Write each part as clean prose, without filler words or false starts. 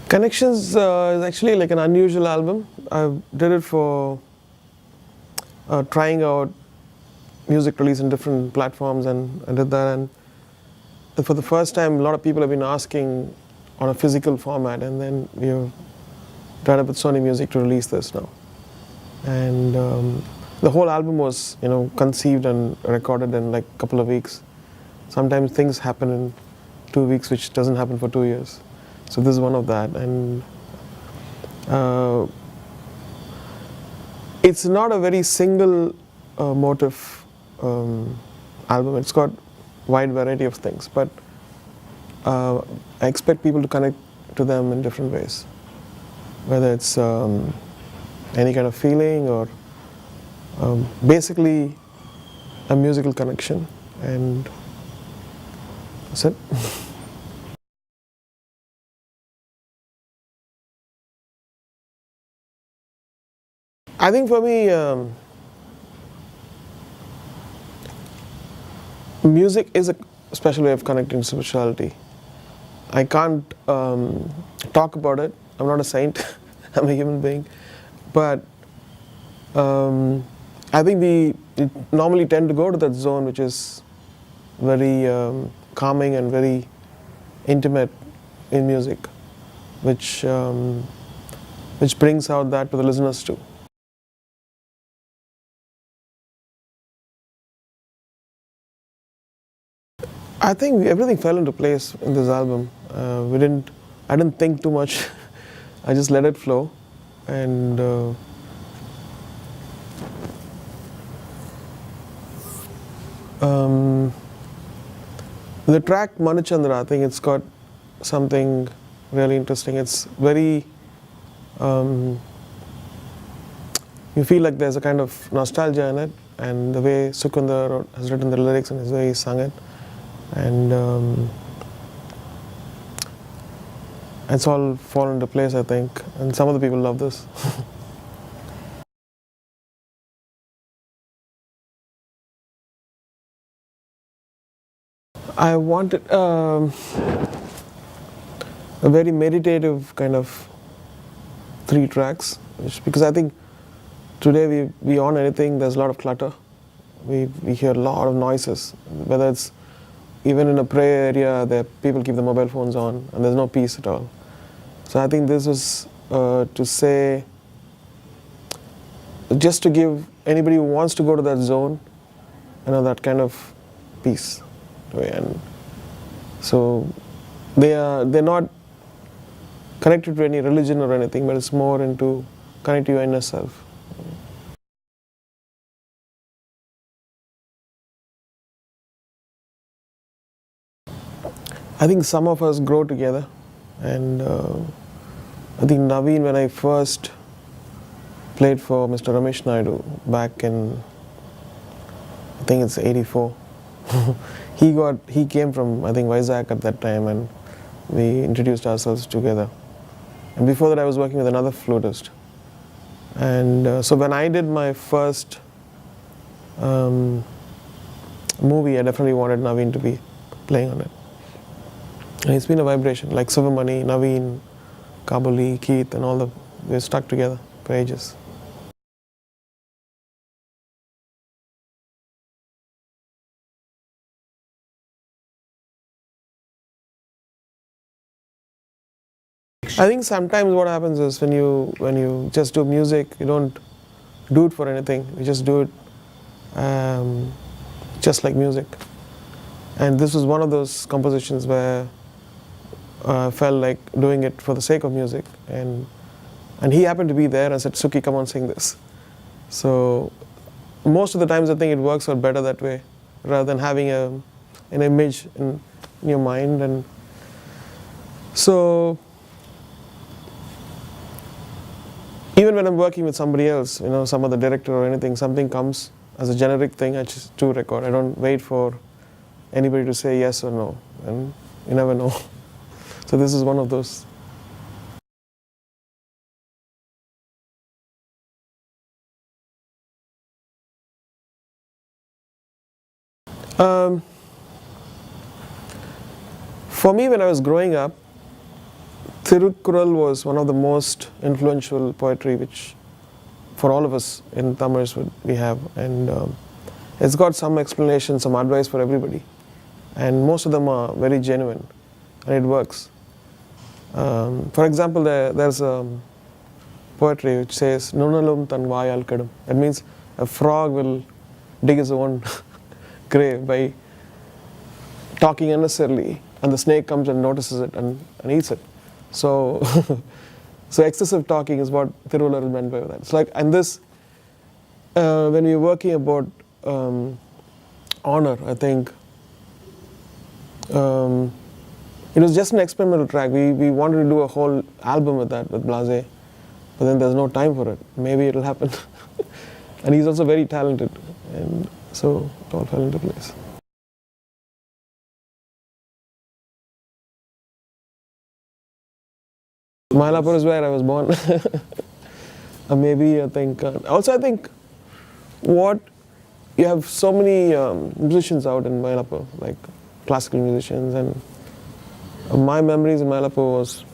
Connections is actually like an unusual album. I did it for trying out music release in different platforms, and I did that. And for the first time, a lot of people have been asking on a physical format, and then we've tied up with Sony Music to release this now. And the whole album was, conceived and recorded in like a couple of weeks. Sometimes things happen in 2 weeks, which doesn't happen for 2 years. So this is one of that, and it's not a very single motive album. It's got wide variety of things, but I expect people to connect to them in different ways, whether it's any kind of feeling or basically a musical connection, and that's it. I think for me, music is a special way of connecting to spirituality. I can't talk about it. I'm not a saint. I'm a human being. But I think we normally tend to go to that zone which is very calming and very intimate in music, which brings out that to the listeners too. I think everything fell into place in this album. I didn't think too much. I just let it flow, and the track Manichandra, I think it's got something really interesting. It's very, you feel like there's a kind of nostalgia in it, and the way Sukundar has written the lyrics and the way he sung it, and it's all fallen into place, I think, and some of the people love this. I wanted a very meditative kind of 3 tracks, because I think today we on anything, there's a lot of clutter. We hear a lot of noises, whether it's even in a prayer area, people keep the mobile phones on, and there's no peace at all. So I think this is to say, just to give anybody who wants to go to that zone, that kind of peace. And so they're not connected to any religion or anything, but it's more into connect to your inner self. I think some of us grow together, and I think Naveen, when I first played for Mr. Ramesh Naidu back in, I think it's 84, he came from, I think, Vizag at that time, and we introduced ourselves together. And before that I was working with another flutist. And so when I did my first movie, I definitely wanted Naveen to be playing on it. And it's been a vibration, like Sivamani, Naveen, Kabuli, Keith, and we're stuck together for ages. I think sometimes what happens is when you just do music, you don't do it for anything. You just do it just like music. And this was one of those compositions where I felt like doing it for the sake of music. And he happened to be there and said, "Suki, come on, sing this." So most of the times I think it works out better that way, rather than having an image in your mind. And so even when I'm working with somebody else, some other director or anything, something comes as a generic thing, I just do record. I don't wait for anybody to say yes or no, and you never know. So this is one of those. For me, when I was growing up, Tirukkural was one of the most influential poetry which for all of us in Tamils we have, and it's got some explanation, some advice for everybody, and most of them are very genuine and it works. For example, there's poetry which says Nunalum tan vayal kadum. That means a frog will dig his own grave by talking unnecessarily, and the snake comes and notices it and eats it. So, so excessive talking is what Thiruvalur meant by that. It's like, and this, when we're working about honor, I think it was just an experimental track. We wanted to do a whole album with that, with Blase, but then there's no time for it. Maybe it'll happen. And he's also very talented, and so it all fell into place. Mylapore is where I was born. Maybe I think. Also, I think what you have so many musicians out in Mylapore, like classical musicians, and my memories in Mylapore was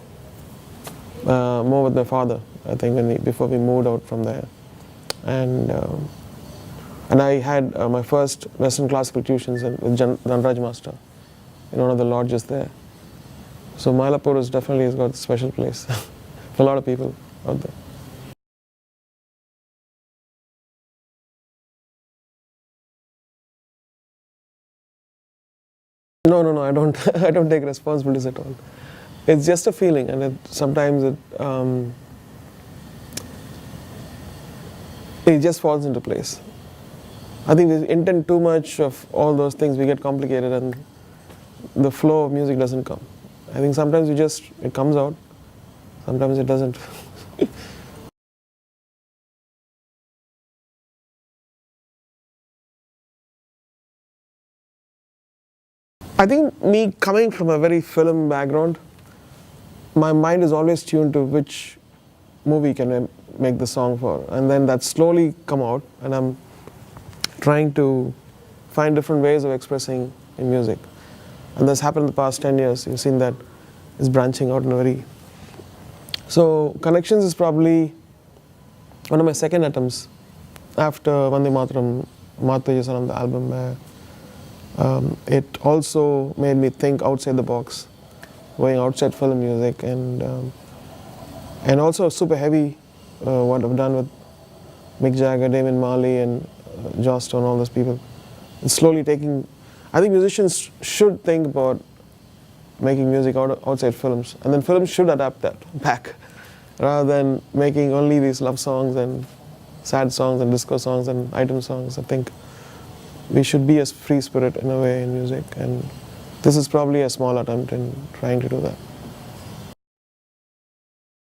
more with my father. I think before we moved out from there, and I had my first Western classical tuitions with Dhanraj Master in one of the lodges there. So Mylapore has definitely got a special place for a lot of people out there. No, I don't. I don't take responsibilities at all. It's just a feeling, and sometimes it just falls into place. I think we intend too much of all those things, we get complicated, and the flow of music doesn't come. I think sometimes it comes out, sometimes it doesn't. I think me coming from a very film background, my mind is always tuned to which movie can I make the song for, and then that slowly come out, and I'm trying to find different ways of expressing in music. And this happened in the past 10 years. You've seen that it's branching out in a very... So Connections is probably one of my second attempts after Vande Mataram, Mataji Sanam, the album, where it also made me think outside the box, going outside film music, and also super heavy, what I've done with Mick Jagger, Damien Marley, and Joss Stone, all those people. It's slowly taking... I think musicians should think about making music outside films, and then films should adapt that back, rather than making only these love songs and sad songs and disco songs and item songs. I think we should be a free spirit in a way in music, and this is probably a small attempt in trying to do that.